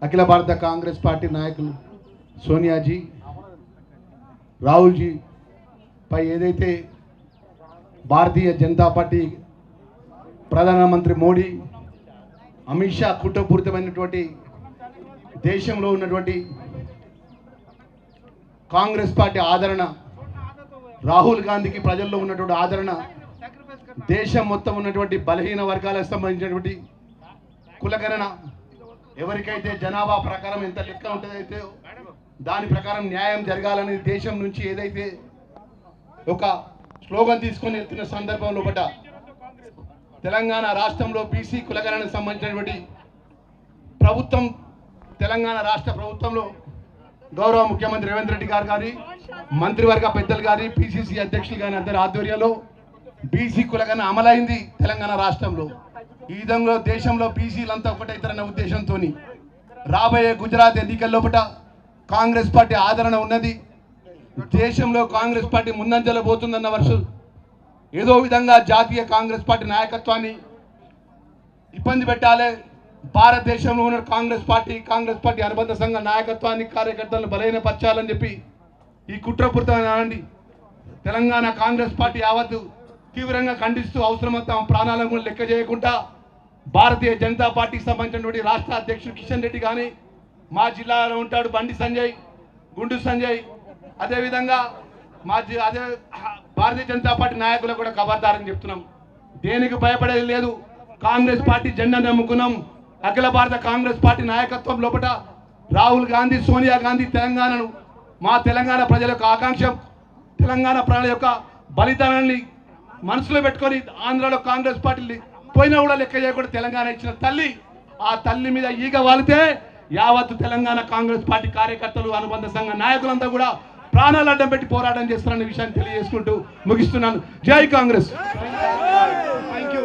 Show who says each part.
Speaker 1: అఖిల భారత కాంగ్రెస్ పార్టీ నాయకులు సోనియాజీ, రాహుల్జీ పై ఏదైతే భారతీయ జనతా పార్టీ ప్రధానమంత్రి మోడీ, అమిత్ షా కుట్రపూరితమైనటువంటి దేశంలో ఉన్నటువంటి కాంగ్రెస్ పార్టీ ఆదరణ, రాహుల్ గాంధీకి ప్రజల్లో ఉన్నటువంటి ఆదరణ, దేశం మొత్తం ఉన్నటువంటి బలహీన వర్గాలకు సంబంధించినటువంటి కులగణన, ఎవరికైతే జనాభా ప్రకారం ఎంత లెక్క ఉంటుందైతే దాని ప్రకారం న్యాయం జరగాలని దేశం నుంచి ఏదైతే ఒక స్లోగన్ తీసుకొని వెళ్తున్న సందర్భంలో పట్ట తెలంగాణ రాష్ట్రంలో బీసీ కులగణనకు సంబంధించినటువంటి ప్రభుత్వం, తెలంగాణ రాష్ట్ర ప్రభుత్వంలో గౌరవ ముఖ్యమంత్రి రేవంత్ రెడ్డి గారు కానీ, మంత్రివర్గ పెద్దలు కానీ, పిసిసి అధ్యక్షులు కానీ అందరి ఆధ్వర్యంలో బీసీ కులగణన అమలైంది తెలంగాణ రాష్ట్రంలో. ఈ విధంగా దేశంలో బీసీలంతా ఒకటైతారన్న ఉద్దేశంతో రాబోయే గుజరాత్ ఎన్నికల్లోపట కాంగ్రెస్ పార్టీ ఆదరణ ఉన్నది. దేశంలో కాంగ్రెస్ పార్టీ ముందంజలో పోతుందన్న వర్షం ఏదో విధంగా జాతీయ కాంగ్రెస్ పార్టీ నాయకత్వాన్ని ఇబ్బంది పెట్టాలి, భారతదేశంలో ఉన్న కాంగ్రెస్ పార్టీ అనుబంధ సంఘ నాయకత్వాన్ని, కార్యకర్తలను బలహీనపరచాలని చెప్పి ఈ కుట్రపూరితమైన తెలంగాణ కాంగ్రెస్ పార్టీ యావత్తు తీవ్రంగా ఖండిస్తూ అవసరమైతే తమ ప్రాణాలను కూడా లెక్క చేయకుండా భారతీయ జనతా పార్టీకి సంబంధించినటువంటి రాష్ట్ర అధ్యక్షుడు కిషన్ రెడ్డి కానీ, మా జిల్లాలో ఉంటాడు బండి సంజయ్, గుండు సంజయ్, అదేవిధంగా అదే భారతీయ జనతా పార్టీ నాయకులకు కూడా ఖబర్దారని చెప్తున్నాం. దేనికి భయపడేది లేదు. కాంగ్రెస్ పార్టీ జెండా నమ్ముకున్నాం. అఖిల భారత కాంగ్రెస్ పార్టీ నాయకత్వం లోపల రాహుల్ గాంధీ, సోనియా గాంధీ తెలంగాణను, మా తెలంగాణ ప్రజల యొక్క ఆకాంక్ష, తెలంగాణ ప్రజల యొక్క బలిదానాన్ని మనసులో పెట్టుకొని ఆంధ్రాలో కాంగ్రెస్ పార్టీ పోయినా కూడా లెక్క చేయకుండా తెలంగాణ ఇచ్చిన తల్లి, ఆ తల్లి మీద ఈగ వాలితే యావత్తు తెలంగాణ కాంగ్రెస్ పార్టీ కార్యకర్తలు, అనుబంధ సంఘ నాయకులంతా కూడా ప్రాణాలు అడ్డం పెట్టి పోరాటం చేస్తారనే విషయాన్ని తెలియజేసుకుంటూ ముగిస్తున్నాను. జై కాంగ్రెస్.